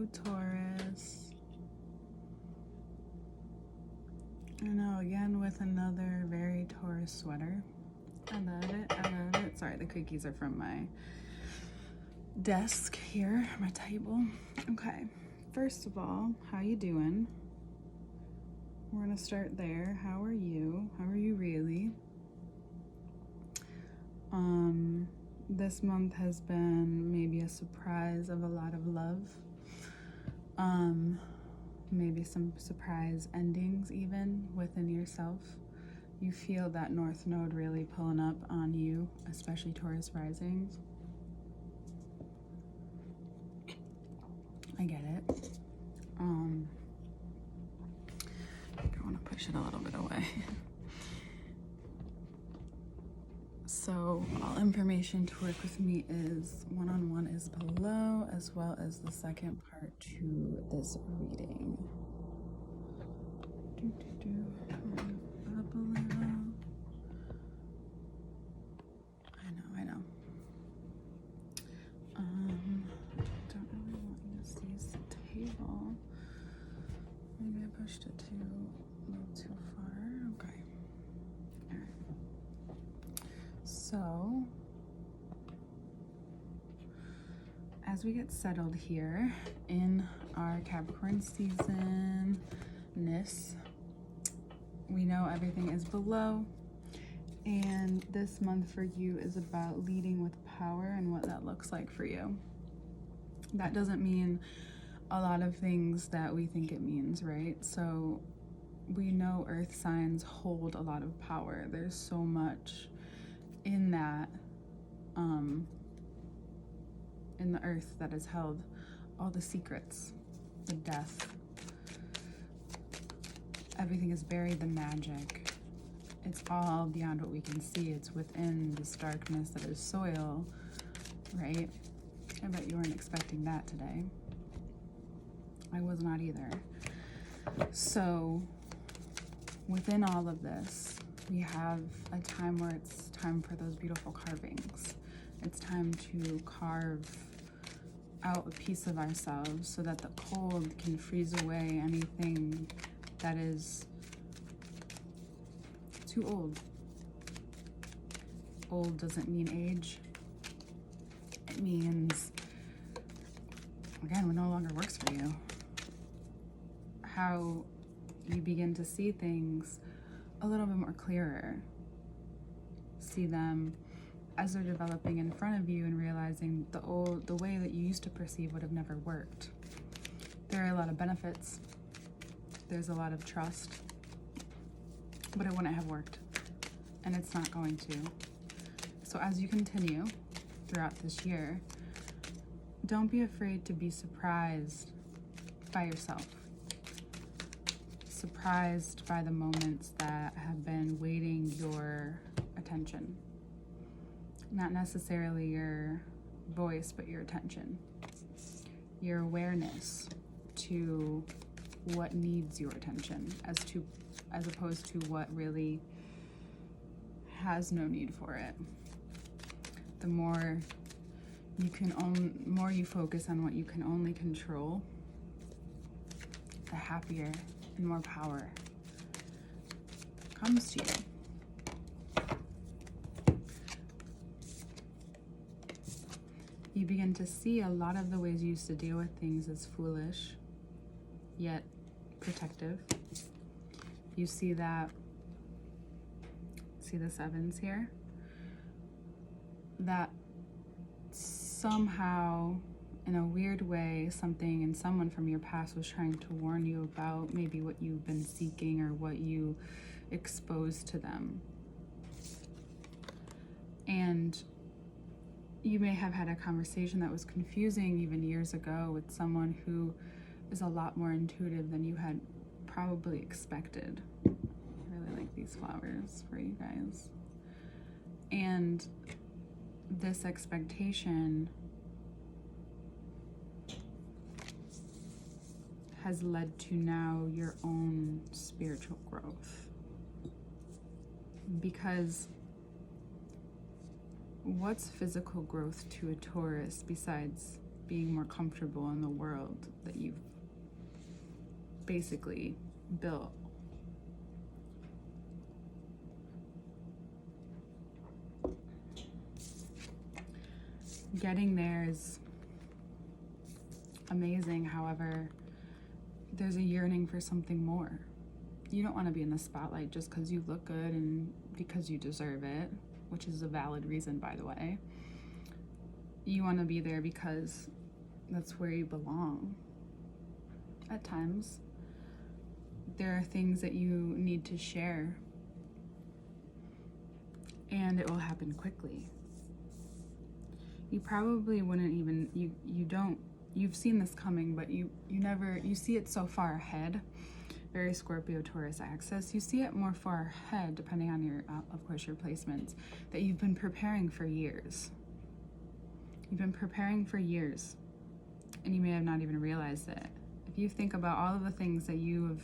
you, Taurus. I know, again with another very Taurus sweater. I love it, I love it. Sorry, the cookies are from my desk here, my table. Okay, first of all, how you doing? We're gonna start there. How are you? How are you really? This month has been maybe a surprise of a lot of love. Maybe some surprise endings even within yourself. You feel that North Node really pulling up on you, especially Taurus rising. I get it. I want to push it a little bit away. So all information to work with me is one-on-one is below, as well as the second part to this reading. Up a little. I know. Don't really want you to seize the table. Maybe I pushed it a little too far. Okay. All right. So, as we get settled here in our Capricorn season-ness, we know everything is below, and this month for you is about leading with power and what that looks like for you. That doesn't mean a lot of things that we think it means, right? So we know earth signs hold a lot of power. There's so much in that, in the earth that is held, all the secrets, the death, everything is buried, the magic. It's all beyond what we can see. It's within this darkness that is soil, right? I bet you weren't expecting that today. I was not either. So within all of this, we have a time where it's time for those beautiful carvings. It's time to carve out a piece of ourselves so that the cold can freeze away anything that is too old. Old doesn't mean age. It means, again, what no longer works for you. How you begin to see things a little bit more clearer. See them as they're developing in front of you and realizing the way that you used to perceive would have never worked. There are a lot of benefits. There's a lot of trust, but it wouldn't have worked, and it's not going to. So as you continue throughout this year, don't be afraid to be surprised by yourself. Surprised by the moments that have been waiting your attention. Not necessarily your voice, but your attention. Your awareness to what needs your attention, as opposed to what really has no need for it. The more you focus on what you can only control, the happier and more power comes to you. You begin to see a lot of the ways you used to deal with things as foolish, yet protective. You see the sevens here? That somehow, in a weird way, something and someone from your past was trying to warn you about maybe what you've been seeking or what you exposed to them. And you may have had a conversation that was confusing even years ago with someone who is a lot more intuitive than you had probably expected. I really like these flowers for you guys. And this expectation has led to now your own spiritual growth. Because what's physical growth to a Taurus besides being more comfortable in the world that you've basically built. Getting there is amazing. However, there's a yearning for something more. You don't want to be in the spotlight just because you look good and because you deserve it, which is a valid reason, by the way. You want to be there because that's where you belong. At times, there are things that you need to share, and it will happen quickly. You probably wouldn't even, you've seen this coming, but you see it so far ahead. Very Scorpio Taurus axis. You see it more far ahead, depending on your, of course, your placements, that you've been preparing for years. You've been preparing for years, and you may have not even realized it. If you think about all of the things that you have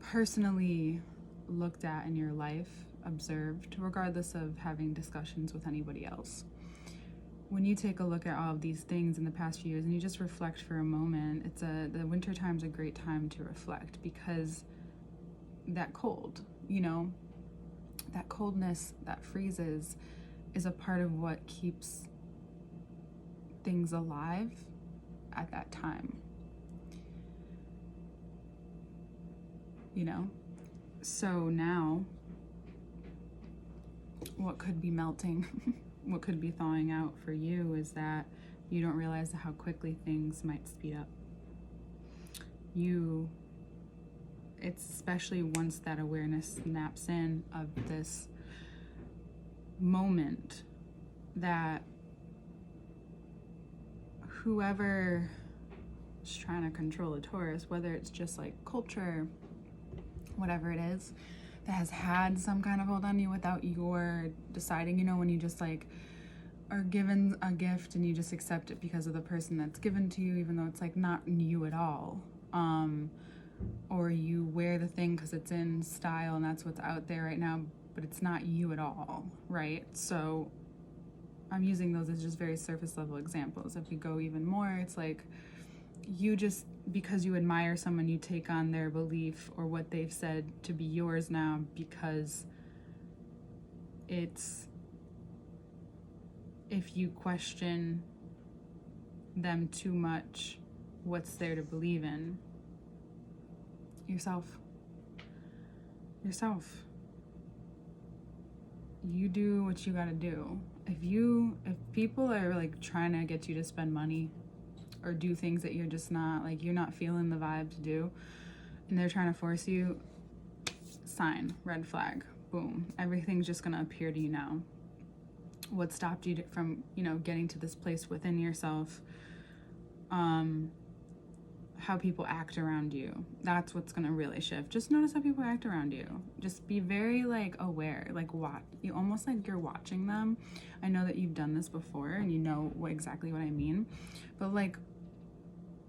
personally looked at in your life, observed, regardless of having discussions with anybody else, when you take a look at all of these things in the past few years and you just reflect for a moment, the winter time's a great time to reflect, because that cold, that coldness that freezes is a part of what keeps things alive at that time. So now what could be melting, what could be thawing out for you is that you don't realize how quickly things might speed up. It's especially once that awareness snaps in of this moment that whoever is trying to control a Taurus, whether it's just like culture, whatever it is, that has had some kind of hold on you without your deciding, when you just like are given a gift and you just accept it because of the person that's given to you, even though it's like not you at all. Or you wear the thing because it's in style and that's what's out there right now, but it's not you at all, right? So I'm using those as just very surface level examples. If we go even more, it's like you just, because you admire someone, you take on their belief or what they've said to be yours now, because it's, if you question them too much, what's there to believe in? Yourself. You do what you gotta do. If people are like trying to get you to spend money or do things that you're just not, like, you're not feeling the vibe to do, and they're trying to force you, sign, red flag, boom. Everything's just gonna appear to you now. What stopped you from, getting to this place within yourself, how people act around you, that's what's gonna really shift. Just notice how people act around you. Just be very aware, you almost like you're watching them. I know that you've done this before and you know exactly what I mean, but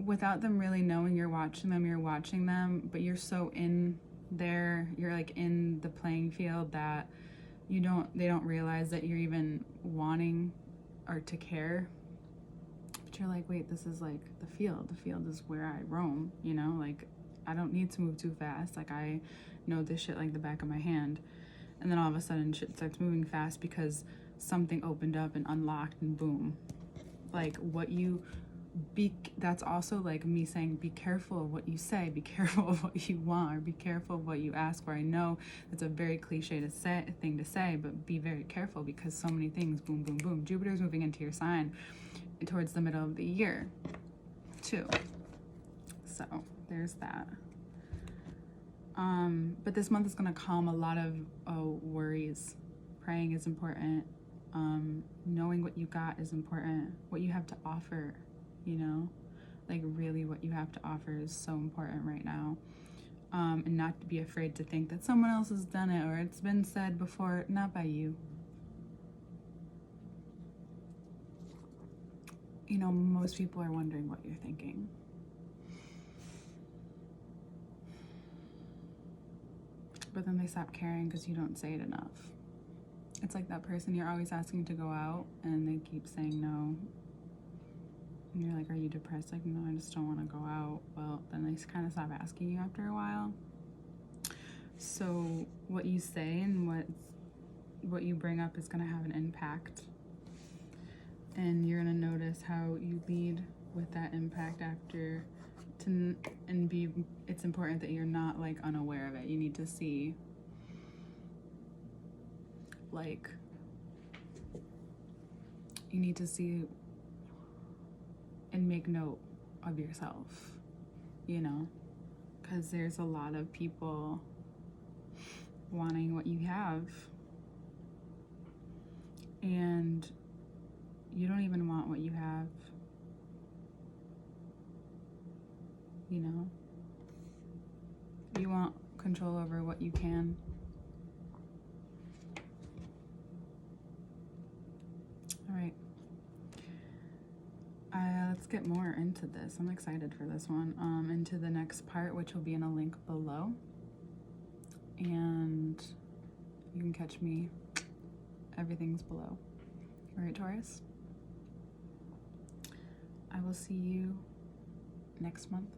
without them really knowing you're watching them, but you're so in there, you're like in the playing field that they don't realize that you're even wanting or to care. But you're like, wait, this is like the field is where I roam, I don't need to move too fast, I know this shit like the back of my hand. And then all of a sudden shit starts moving fast because something opened up and unlocked, and boom. That's also like me saying, be careful of what you say, be careful of what you want, or be careful of what you ask for. I know it's a very cliche thing to say, but be very careful, because so many things, boom, boom, boom. Jupiter's moving into your sign towards the middle of the year too. So there's that. But this month is going to calm a lot of worries. Praying is important. Knowing what you got is important. What you have to offer, really what you have to offer is so important right now. And not to be afraid to think that someone else has done it or it's been said before, not by you. Most people are wondering what you're thinking. But then they stop caring because you don't say it enough. It's like that person you're always asking to go out and they keep saying no. And you're like, are you depressed? Like, no, I just don't want to go out. Well, then they kind of stop asking you after a while. So what you say and what you bring up is going to have an impact. And you're going to notice how you lead with that impact after it's important that you're not like unaware of it. You need to see, like, you need to see and make note of yourself, you know, because there's a lot of people wanting what you have, and you don't even want what you have, you know. You want control over what you can. All right. Let's get more into this. I'm excited for this one. Into the next part, which will be in a link below. And you can catch me. Everything's below. All right, Taurus? I will see you next month.